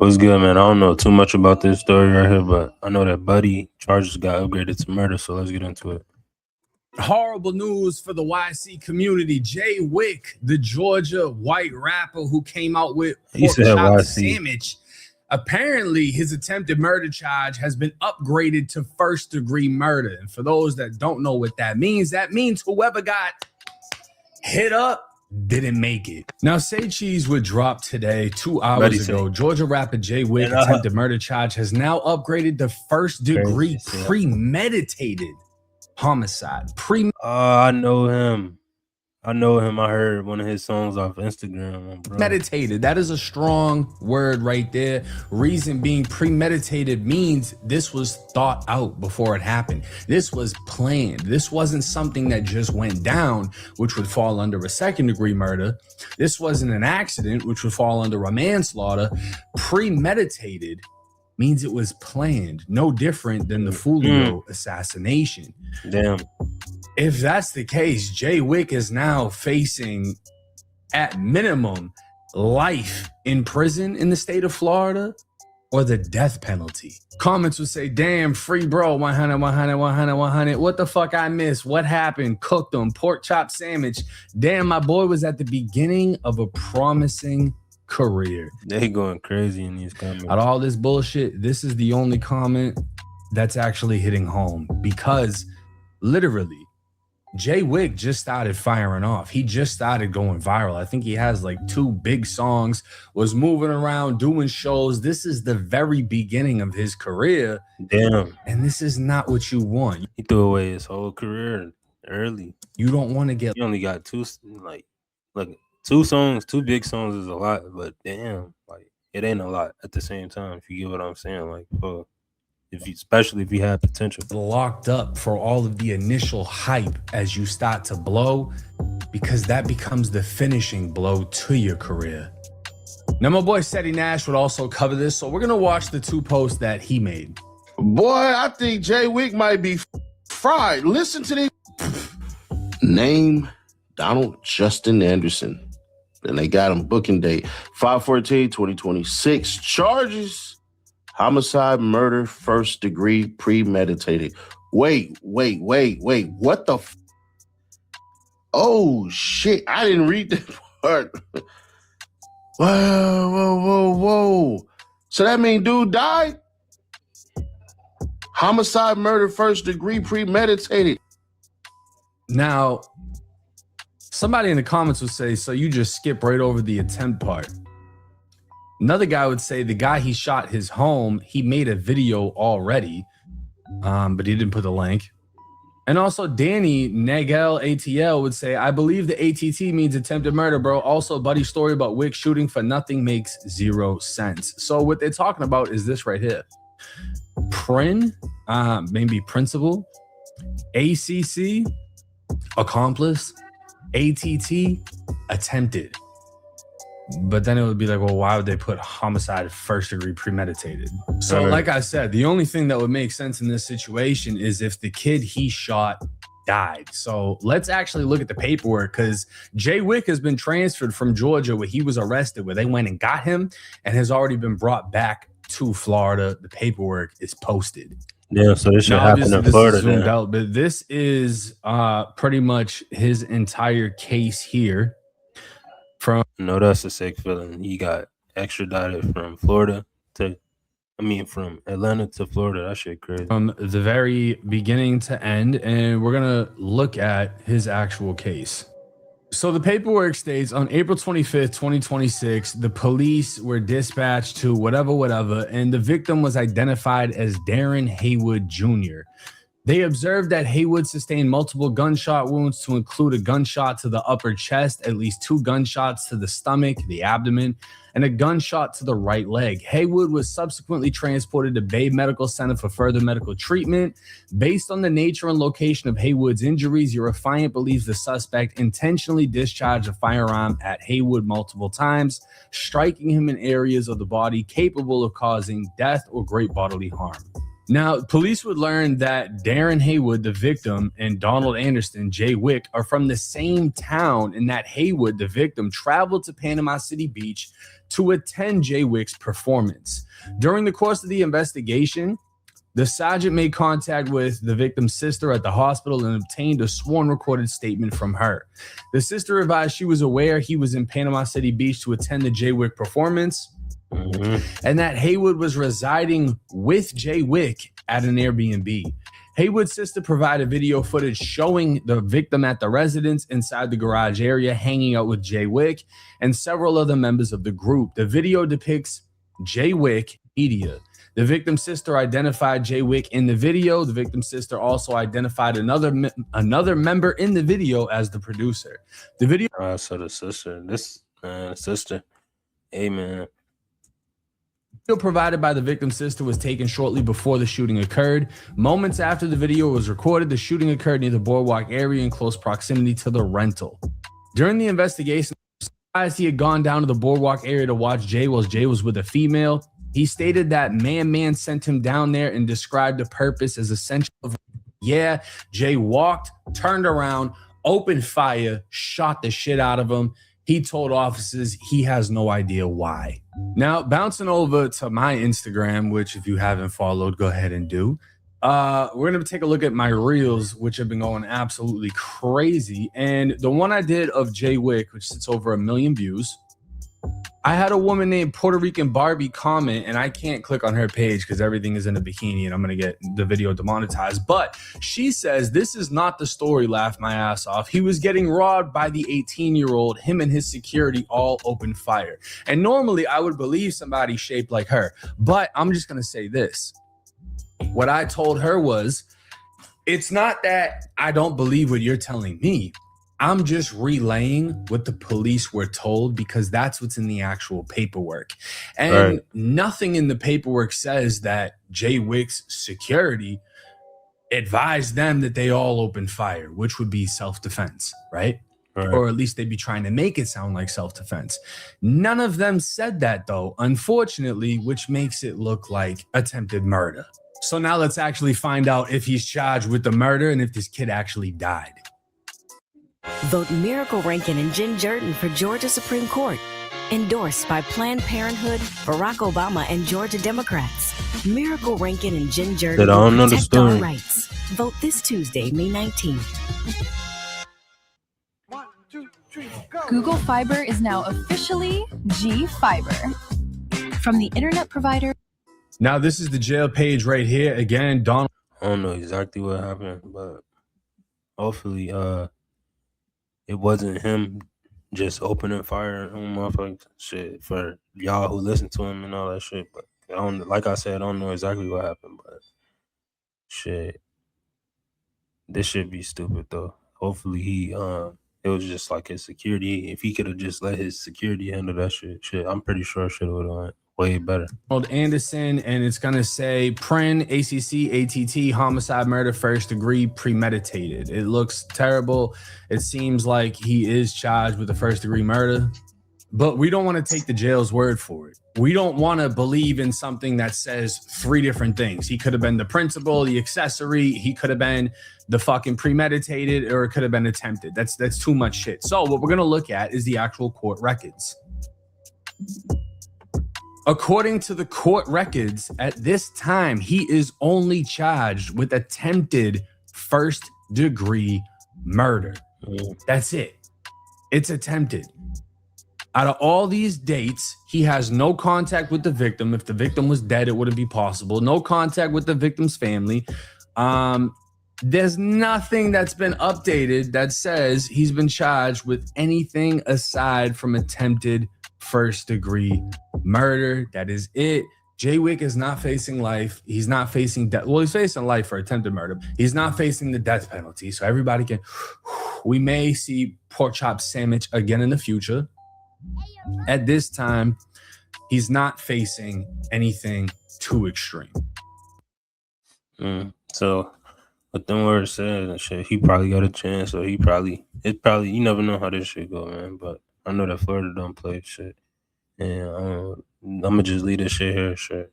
What's good, man? I don't know too much about this story right here, but I know that Buddy charges got upgraded to murder, so let's get into it. Horrible news for the YC community. Jay Wick, the Georgia white rapper who came out with pork chop sandwich, apparently his attempted murder charge has been upgraded to first-degree murder. And for those that don't know what that means whoever got hit up didn't make it. Now, Say Cheese would drop today, 2 hours ago. Georgia rapper Jay Wick attempted murder charge has now upgraded to first-degree premeditated homicide. I know him. I heard one of his songs off Instagram. Premeditated. That is a strong word right there. Reason being, premeditated means this was thought out before it happened. This was planned. This wasn't something that just went down, which would fall under a second-degree murder. This wasn't an accident, which would fall under a manslaughter. Premeditated means it was planned. No different than the Fulio assassination. Damn. If that's the case, Jay Wick is now facing, at minimum, life in prison in the state of Florida or the death penalty. Comments would say, damn, free bro, 100, 100, 100, 100. What the fuck I missed? What happened? Cooked them, pork chop sandwich. Damn, my boy was at the beginning of a promising career. They going crazy in these comments. Out of all this bullshit, this is the only comment that's actually hitting home, because literally, Jay Wick just started firing off. He just started going viral. I think he has like 2 big songs, was moving around, doing shows. This is the very beginning of his career. Damn. And this is not what you want. He threw away his whole career early. You don't want to get... He only got 2, like, look, 2 songs, 2 big songs is a lot, but damn, like, it ain't a lot at the same time, if you get what I'm saying. Like, fuck. Especially if you have potential. Locked up for all of the initial hype as you start to blow, because that becomes the finishing blow to your career. Now, my boy Seti Nash would also cover this, so we're going to watch the 2 posts that he made. Boy, I think Jay Wick might be fried. Listen to this. Name Donald Justin Anderson. And they got him booking date 5/14/2026. Charges: homicide, murder, first degree, premeditated. Wait. What the oh, shit. I didn't read that part. Whoa. So that mean dude died? Homicide, murder, first degree, premeditated. Now, somebody in the comments would say, so you just skip right over the attempt part. Another guy would say the guy he shot his home, he made a video already, but he didn't put the link. And also Danny Nagel ATL would say, I believe the ATT means attempted murder, bro. Also, Buddy's story about Wick shooting for nothing makes 0 sense. So what they're talking about is this right here. Maybe principal, ACC, accomplice, ATT, attempted. But then it would be like, well, why would they put homicide first degree premeditated? So like I said, the only thing that would make sense in this situation is if the kid he shot died. So let's actually look at the paperwork, because Jay Wick has been transferred from Georgia, where he was arrested, where they went and got him, and has already been brought back to Florida. The paperwork is posted. Yeah, so this should happen in Florida. Zoomed out, but this is pretty much his entire case here. No, that's a sick feeling. He got extradited from Florida from Atlanta to Florida. That shit crazy. From the very beginning to end, and we're gonna look at his actual case. So the paperwork states on April 25th, 2026, the police were dispatched to whatever, and the victim was identified as Darren Haywood Jr. They observed that Haywood sustained multiple gunshot wounds, to include a gunshot to the upper chest, at least 2 gunshots to the stomach, the abdomen, and a gunshot to the right leg. Haywood was subsequently transported to Bay Medical Center for further medical treatment. Based on the nature and location of Haywood's injuries, your affiant believes the suspect intentionally discharged a firearm at Haywood multiple times, striking him in areas of the body capable of causing death or great bodily harm. Now, police would learn that Darren Haywood, the victim, and Donald Anderson, Jay Wick, are from the same town, and that Haywood, the victim, traveled to Panama City Beach to attend Jay Wick's performance. During the course of the investigation, the sergeant made contact with the victim's sister at the hospital and obtained a sworn recorded statement from her. The sister advised she was aware he was in Panama City Beach to attend the Jay Wick performance, and that Haywood was residing with Jay Wick at an Airbnb. Haywood's sister provided video footage showing the victim at the residence inside the garage area hanging out with Jay Wick and several other members of the group. The video depicts Jay Wick media. The victim's sister identified Jay Wick in the video. The victim's sister also identified another member in the video as the producer. The video. So the sister, hey man. Video provided by the victim's sister was taken shortly before the shooting occurred. Moments after the video was recorded, the shooting occurred near the boardwalk area in close proximity to the rental. During the investigation, he had gone down to the boardwalk area to watch Jay while Jay was with a female. He stated that man sent him down there and described the purpose as essential. Yeah, Jay walked, turned around, opened fire, shot the shit out of him. He told officers he has no idea why. Now, bouncing over to my Instagram, which if you haven't followed, go ahead and do. We're going to take a look at my reels, which have been going absolutely crazy. And the one I did of Jay Wick, which sits over 1 million views, I had a woman named Puerto Rican Barbie comment, and I can't click on her page because everything is in a bikini and I'm going to get the video demonetized. But she says, this is not the story, laugh my ass off. He was getting robbed by the 18-year-old. Him and his security all opened fire. And normally I would believe somebody shaped like her. But I'm just going to say this. What I told her was, it's not that I don't believe what you're telling me. I'm just relaying what the police were told because that's what's in the actual paperwork. And nothing in the paperwork says that Jay Wick's security advised them that they all opened fire, which would be self-defense, right? Or at least they'd be trying to make it sound like self-defense. None of them said that, though, unfortunately, which makes it look like attempted murder. So now let's actually find out if he's charged with the murder and if this kid actually died. Vote Miracle Rankin and Jen Jordan for Georgia Supreme Court. Endorsed by Planned Parenthood, Barack Obama, and Georgia Democrats. Miracle Rankin and Jen Jordan will protect our rights. Vote this Tuesday, May 19th. 1, 2, 3, go. Google Fiber is now officially G Fiber. From the internet provider. Now, this is the jail page right here. Again, Donald. I don't know exactly what happened, but hopefully, it wasn't him just opening fire on motherfuckers shit for y'all who listen to him and all that shit. But I don't, like I said, I don't know exactly what happened, but shit, this should be stupid though. Hopefully it was just like his security. If he could have just let his security handle that shit, I'm pretty sure shit would have went way better. Anderson, and it's gonna say Pren, ACC, ATT, homicide, murder, first degree, premeditated. It looks terrible. It seems like he is charged with the first degree murder, but we don't want to take the jail's word for it. We don't want to believe in something that says 3 different things. He could have been the principal, the accessory. He could have been the fucking premeditated, or it could have been attempted. That's too much shit. So what we're gonna look at is the actual court records. According to the court records, at this time, he is only charged with attempted first-degree murder. That's it. It's attempted. Out of all these dates, he has no contact with the victim. If the victim was dead, it wouldn't be possible. No contact with the victim's family. There's nothing that's been updated that says he's been charged with anything aside from attempted first-degree murder. That is it. Jay Wick is not facing life. He's not facing death. Well, he's facing life for attempted murder. He's not facing the death penalty. So everybody can. We may see pork chop sandwich again in the future. At this time, he's not facing anything too extreme. So, with them words said and shit, he probably got a chance, or you never know how this shit go, man. But I know that Florida don't play shit. And I'm going to just leave this shit here, shit.